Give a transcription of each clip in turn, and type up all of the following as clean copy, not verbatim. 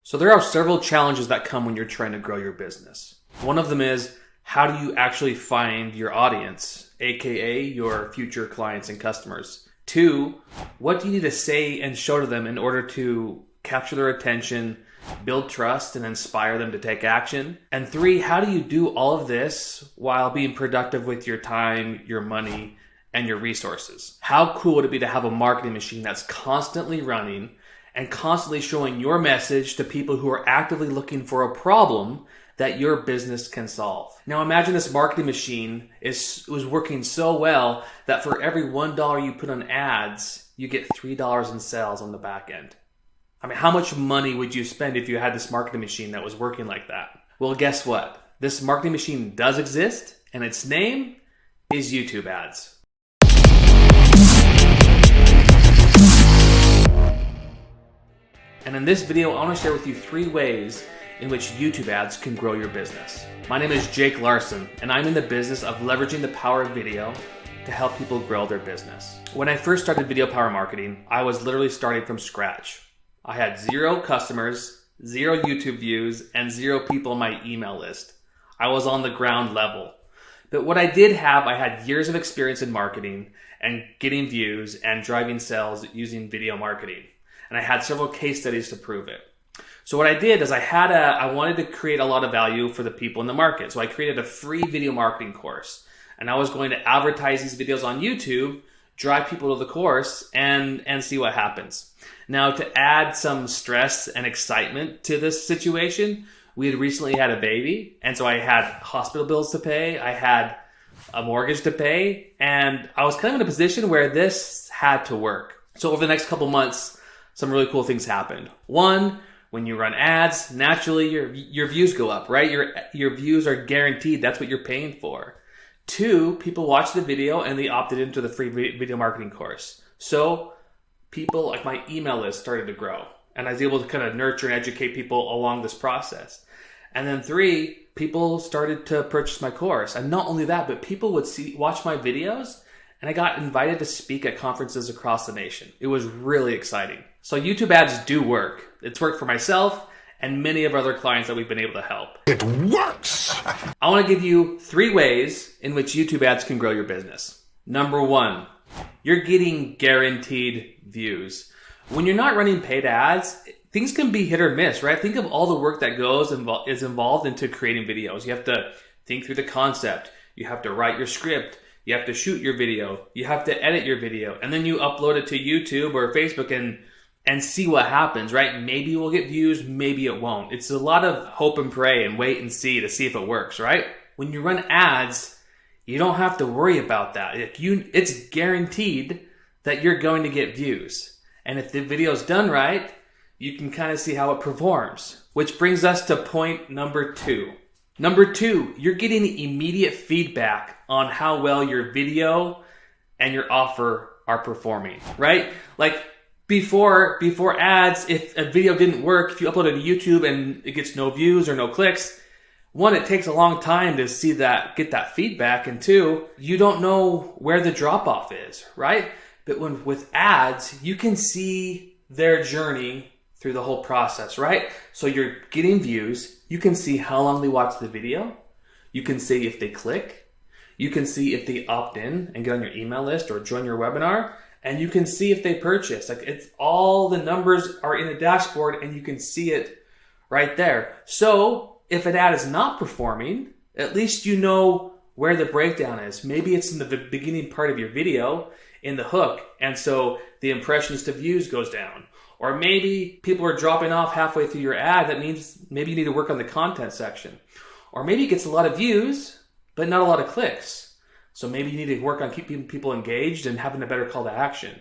So there are several challenges that come when you're trying to grow your business. One of them is, how do you actually find your audience, aka your future clients and customers? 2, what do you need to say and show to them in order to capture their attention, build trust, and inspire them to take action? And 3, how do you do all of this while being productive with your time, your money, and your resources? How cool would it be to have a marketing machine that's constantly running and constantly showing your message to people who are actively looking for a problem that your business can solve? Now imagine this marketing machine was working so well that for every $1 you put on ads, you get $3 in sales on the back end. I mean, how much money would you spend if you had this marketing machine that was working like that? Well, guess what? This marketing machine does exist, and its name is YouTube ads. And in this video, I want to share with you 3 ways in which YouTube ads can grow your business. My name is Jake Larson, and I'm in the business of leveraging the power of video to help people grow their business. When I first started Video Power Marketing, I was literally starting from scratch. I had 0 customers, 0 YouTube views, and 0 people on my email list. I was on the ground level. But what I did have, I had years of experience in marketing and getting views and driving sales using video marketing. And I had several case studies to prove it. So what I did is I wanted to create a lot of value for the people in the market. So I created a free video marketing course. And I was going to advertise these videos on YouTube, drive people to the course, and see what happens. Now, to add some stress and excitement to this situation, we had recently had a baby. And so I had hospital bills to pay. I had a mortgage to pay. And I was kind of in a position where this had to work. So over the next couple months, some really cool things happened. 1, when you run ads, naturally your views go up, right? Your views are guaranteed. That's what you're paying for. 2, people watched the video and they opted into the free video marketing course. So people, like my email list, started to grow. And I was able to kind of nurture and educate people along this process. And then 3, people started to purchase my course. And not only that, but people would watch my videos, and I got invited to speak at conferences across the nation. It was really exciting. So YouTube ads do work. It's worked for myself and many of our other clients that we've been able to help. It works! I want to give you 3 ways in which YouTube ads can grow your business. Number 1, you're getting guaranteed views. When you're not running paid ads, things can be hit or miss, right? Think of all the work that is involved into creating videos. You have to think through the concept. You have to write your script. You have to shoot your video. You have to edit your video. And then you upload it to YouTube or Facebook and see what happens, right? Maybe you will get views, maybe it won't. It's a lot of hope and pray and wait and see to see if it works, right? When you run ads, you don't have to worry about that. It's guaranteed that you're going to get views. And if the video's done right, you can kind of see how it performs. Which brings us to point number 2. Number 2, you're getting immediate feedback on how well your video and your offer are performing, right? Like before ads, if a video didn't work, if you upload it to YouTube and it gets no views or no clicks, 1, it takes a long time to get that feedback, and 2, you don't know where the drop off is, right? But with ads, you can see their journey through the whole process, right? So you're getting views. You can see how long they watch the video. You can see if they click. You can see if they opt in and get on your email list or join your webinar. And you can see if they purchase. Like, it's all the numbers are in a dashboard and you can see it right there. So if an ad is not performing, at least you know where the breakdown is. Maybe it's in the beginning part of your video in the hook. And so the impressions to views goes down. Or maybe people are dropping off halfway through your ad. That means maybe you need to work on the content section. Or maybe it gets a lot of views, but not a lot of clicks. So maybe you need to work on keeping people engaged and having a better call to action.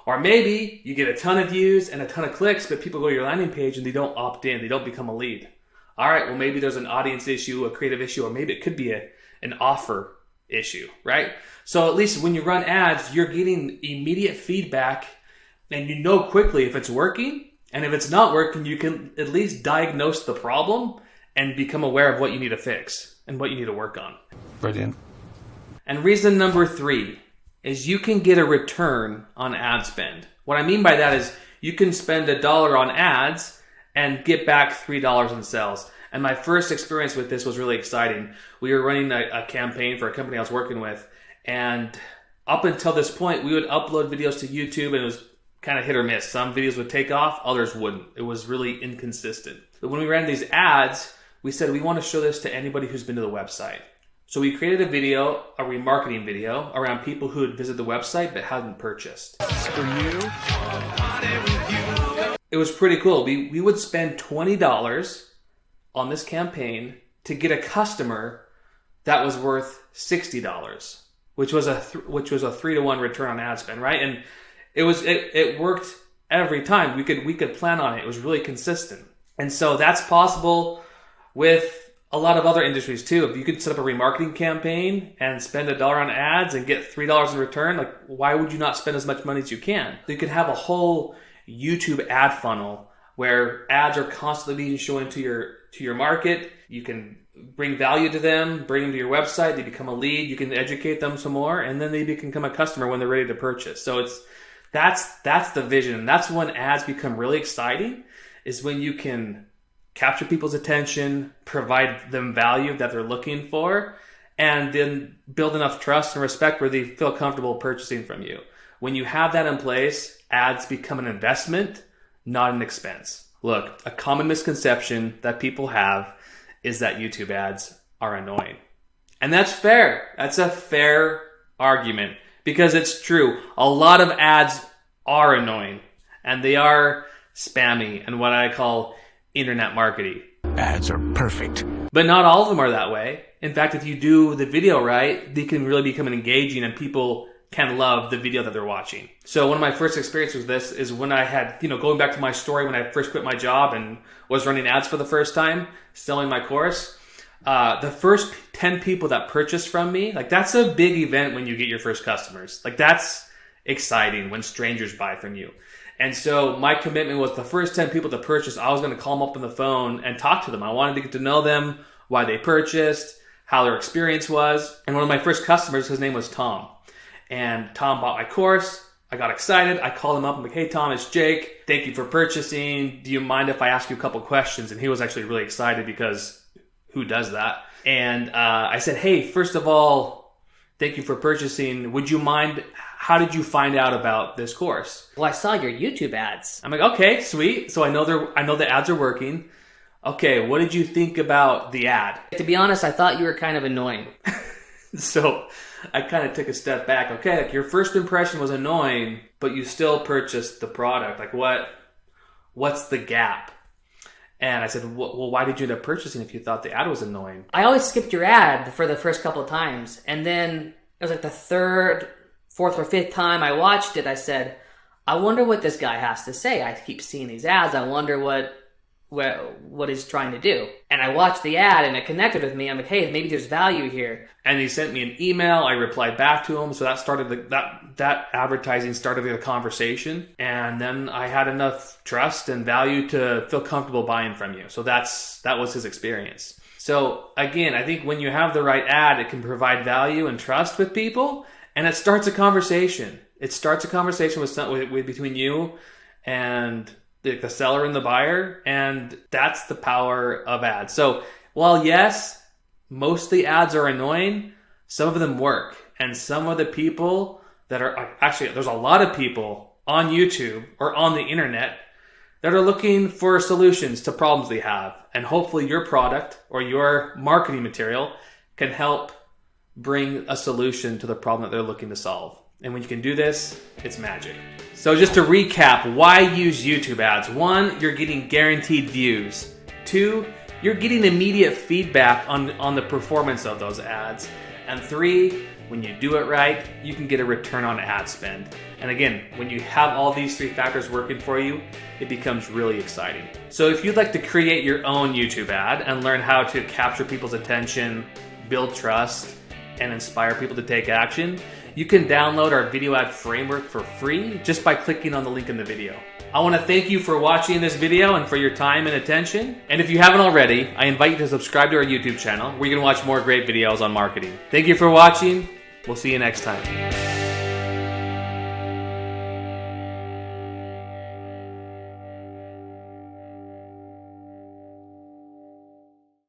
Or maybe you get a ton of views and a ton of clicks, but people go to your landing page and they don't opt in. They don't become a lead. All right, well, maybe there's an audience issue, a creative issue, or maybe it could be an offer issue, right? So at least when you run ads, you're getting immediate feedback. And you know quickly if it's working, and if it's not working, you can at least diagnose the problem and become aware of what you need to fix and what you need to work on. Brilliant. And reason number 3 is you can get a return on ad spend. What I mean by that is you can spend $1 on ads and get back $3 in sales. And my first experience with this was really exciting. We were running a campaign for a company I was working with, and up until this point, we would upload videos to YouTube, and it was kind of hit or miss. Some videos would take off, others wouldn't. It was really inconsistent. But when we ran these ads, we said we want to show this to anybody who's been to the website. So we created a video, a remarketing video, around people who had visited the website but hadn't purchased. For you. It was pretty cool. We would spend $20 on this campaign to get a customer that was worth $60, which was a 3-to-1 return on ad spend, right? And it worked every time. We could plan on it. It was really consistent. And so that's possible with a lot of other industries too. If you could set up a remarketing campaign and spend $1 on ads and get $3 in return, like, why would you not spend as much money as you can? You could have a whole YouTube ad funnel where ads are constantly being shown to your market. You can bring value to them, bring them to your website. They become a lead. You can educate them some more, and then they become a customer when they're ready to purchase. So that's the vision. That's when ads become really exciting, is when you can capture people's attention, provide them value that they're looking for, and then build enough trust and respect where they feel comfortable purchasing from you. When you have that in place, ads become an investment, not an expense. Look, a common misconception that people have is that YouTube ads are annoying. And that's fair. That's a fair argument, because it's true. A lot of ads are annoying, and they are spammy and what I call internet marketing. Ads are perfect. But not all of them are that way. In fact, if you do the video right, they can really become engaging, and people can love the video that they're watching. So one of my first experiences with this is when I had, going back to my story, when I first quit my job and was running ads for the first time, selling my course. The first 10 people that purchased from me, like, that's a big event when you get your first customers. Like, that's exciting when strangers buy from you. And so my commitment was the first 10 people to purchase, I was going to call them up on the phone and talk to them. I wanted to get to know them, why they purchased, how their experience was. And one of my first customers, his name was Tom. And Tom bought my course. I got excited. I called him up. I'm like, hey, Tom, it's Jake. Thank you for purchasing. Do you mind if I ask you a couple questions? And he was actually really excited, because who does that? And I said, hey, first of all, thank you for purchasing. Would you mind, how did you find out about this course? Well, I saw your YouTube ads. I'm like, okay, sweet. So I know the ads are working. Okay, what did you think about the ad? To be honest, I thought you were kind of annoying. So I kind of took a step back. Okay, like, your first impression was annoying, but you still purchased the product. Like, what's the gap? And I said, well, why did you end up purchasing if you thought the ad was annoying? I always skipped your ad for the first couple of times. And then it was like the third, fourth, or fifth time I watched it, I said, I wonder what this guy has to say. I keep seeing these ads. I wonder what he's trying to do. And I watched the ad, and it connected with me. I'm like, hey, maybe there's value here. And he sent me an email. I replied back to him. So that started that advertising started the conversation. And then I had enough trust and value to feel comfortable buying from you. So that was his experience. So again, I think when you have the right ad, it can provide value and trust with people, and it starts a conversation. It starts a conversation with between you and the seller and the buyer, and that's the power of ads. So while yes, most of the ads are annoying, some of them work. And some of the people that are actually, there's a lot of people on YouTube or on the internet that are looking for solutions to problems they have. And hopefully your product or your marketing material can help bring a solution to the problem that they're looking to solve. And when you can do this, it's magic. So just to recap, why use YouTube ads? 1, you're getting guaranteed views. 2, you're getting immediate feedback on the performance of those ads. And 3, when you do it right, you can get a return on ad spend. And again, when you have all these 3 factors working for you, it becomes really exciting. So if you'd like to create your own YouTube ad and learn how to capture people's attention, build trust, and inspire people to take action, you can download our video ad framework for free just by clicking on the link in the video. I want to thank you for watching this video and for your time and attention. And if you haven't already, I invite you to subscribe to our YouTube channel where you can watch more great videos on marketing. Thank you for watching. We'll see you next time.